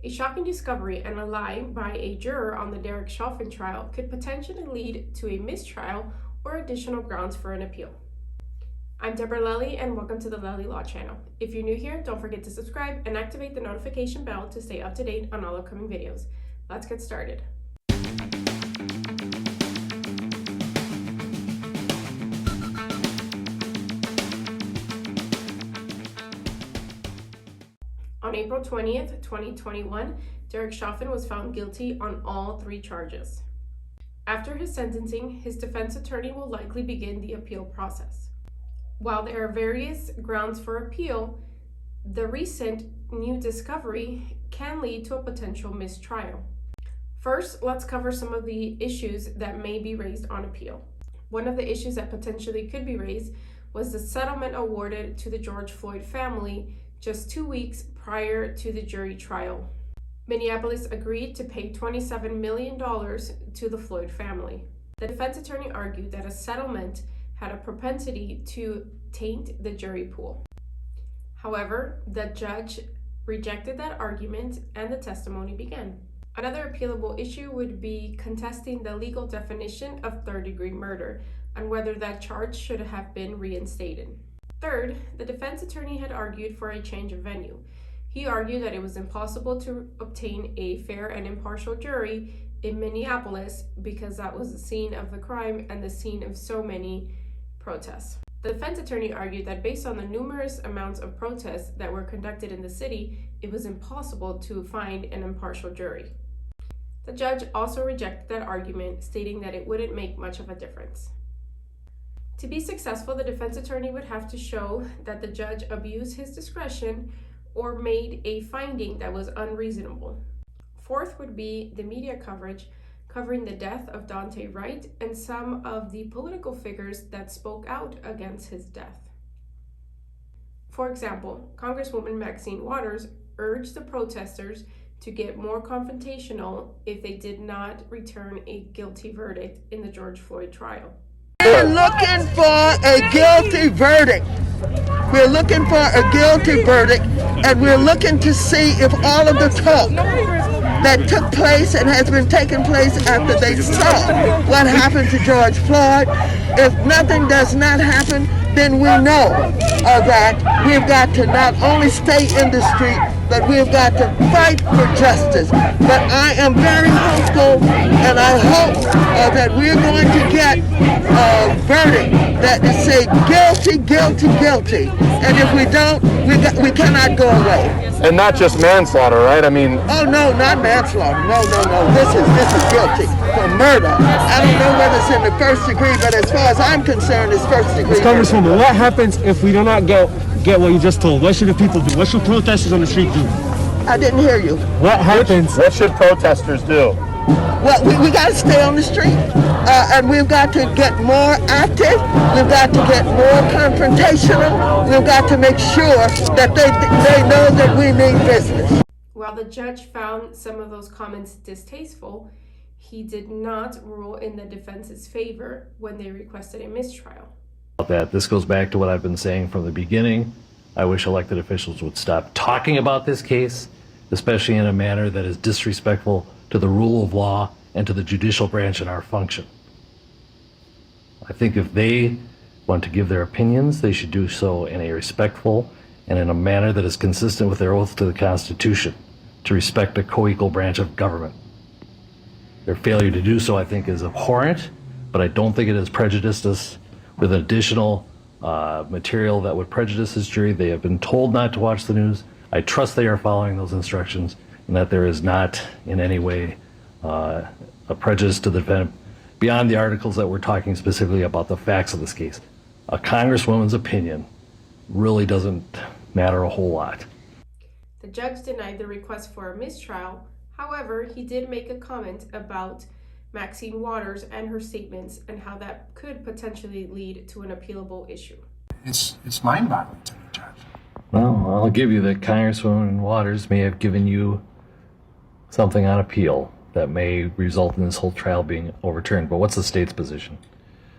A shocking discovery and a lie by a juror on the Chauvin trial could potentially lead to a mistrial or additional grounds for an appeal. I'm Deborah Lelli, and welcome to the Lelli Law Channel. If you're new here, don't forget to subscribe and activate the notification bell to stay up to date on all upcoming videos. Let's get started. On April 20th, 2021, Chauvin was found guilty on all 3 charges. After his sentencing, his defense attorney will likely begin the appeal process. While there are various grounds for appeal, the recent new discovery can lead to a potential mistrial. First, let's cover some of the issues that may be raised on appeal. One of the issues that potentially could be raised was the settlement awarded to the George Floyd family just 2 weeks prior to the jury trial. Minneapolis agreed to pay $27 million to the Floyd family. The defense attorney argued that a settlement had a propensity to taint the jury pool. However, the judge rejected that argument and the testimony began. Another appealable issue would be contesting the legal definition of third-degree murder and whether that charge should have been reinstated. Third, the defense attorney had argued for a change of venue. He argued that it was impossible to obtain a fair and impartial jury in Minneapolis because that was the scene of the crime and the scene of so many protests. The defense attorney argued that based on the numerous amounts of protests that were conducted in the city, it was impossible to find an impartial jury. The judge also rejected that argument, stating that it wouldn't make much of a difference. To be successful, the defense attorney would have to show that the judge abused his discretion or made a finding that was unreasonable. Fourth would be the media coverage covering the death of Daunte Wright and some of the political figures that spoke out against his death. For example, Congresswoman Maxine Waters urged the protesters to get more confrontational if they did not return a guilty verdict in the George Floyd trial. We're looking for a guilty verdict. We're looking for a guilty verdict, and we're looking to see if all of the talk that took place and has been taking place after they saw what happened to George Floyd, if nothing does not happen, then we know that we've got to not only stay in the street, but we've got to fight for justice. But I am very hopeful, and I hope that we're going to get a verdict that is say guilty, guilty, guilty. And if we don't, we cannot go away. And not just manslaughter, right? I mean... Oh, no, not manslaughter. No. This is guilty for murder. I don't know whether it's in the first degree, but as far as I'm concerned, it's first degree. Congresswoman, what happens if we do not get what you just told? What should the people do? What should protesters on the street do? I didn't hear you. What happens? What should protesters do? Well, we got to stay on the street, and we've got to get more active. We've got to get more confrontational. We've got to make sure that they know that we mean business. While the judge found some of those comments distasteful, he did not rule in the defense's favor when they requested a mistrial. That this goes back to what I've been saying from the beginning. I wish elected officials would stop talking about this case, especially in a manner that is disrespectful to the rule of law and to the judicial branch and our function. I think if they want to give their opinions, they should do so in a respectful and in a manner that is consistent with their oath to the Constitution, to respect a co-equal branch of government. Their failure to do so, I think, is abhorrent, but I don't think it has prejudiced us with additional material that would prejudice this jury. They have been told not to watch the news. I trust they are following those instructions and that there is not in any way a prejudice to the defendant beyond the articles that we're talking specifically about the facts of this case. A congresswoman's opinion really doesn't matter a whole lot. The judge denied the request for a mistrial. However, he did make a comment about Maxine Waters and her statements and how that could potentially lead to an appealable issue. It's mind-boggling to me, Judge. Well, I'll give you that Congresswoman Waters may have given you something on appeal that may result in this whole trial being overturned. But what's the state's position?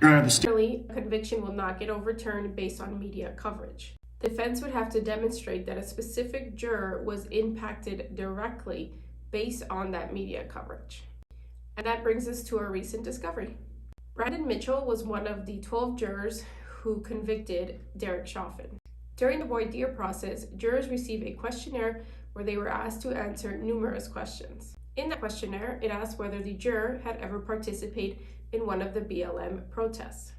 Generally, a conviction will not get overturned based on media coverage. The defense would have to demonstrate that a specific juror was impacted directly based on that media coverage. And that brings us to our recent discovery. Brandon Mitchell was one of the 12 jurors who convicted Derek Chauvin. During the voir dire process, jurors received a questionnaire where they were asked to answer numerous questions. In that questionnaire, it asked whether the juror had ever participated in one of the BLM protests.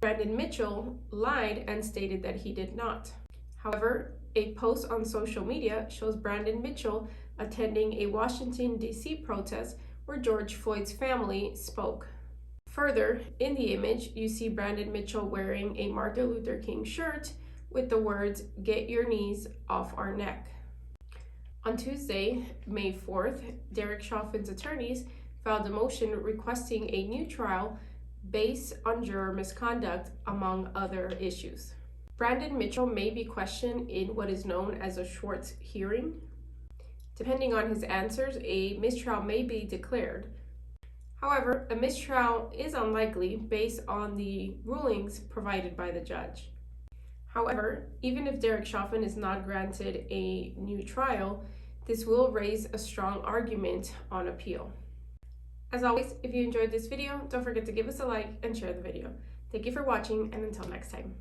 Brandon Mitchell lied and stated that he did not. However, a post on social media shows Brandon Mitchell attending a Washington, D.C. protest where George Floyd's family spoke. Further, in the image, you see Brandon Mitchell wearing a Martin Luther King shirt with the words, "Get your knees off our neck." On Tuesday, May 4th, Derek Chauvin's attorneys filed a motion requesting a new trial based on juror misconduct, among other issues. Brandon Mitchell may be questioned in what is known as a Schwartz hearing. Depending on his answers, a mistrial may be declared. However, a mistrial is unlikely based on the rulings provided by the judge. However, even if Derek Chauvin is not granted a new trial, this will raise a strong argument on appeal. As always, if you enjoyed this video, don't forget to give us a like and share the video. Thank you for watching, and until next time.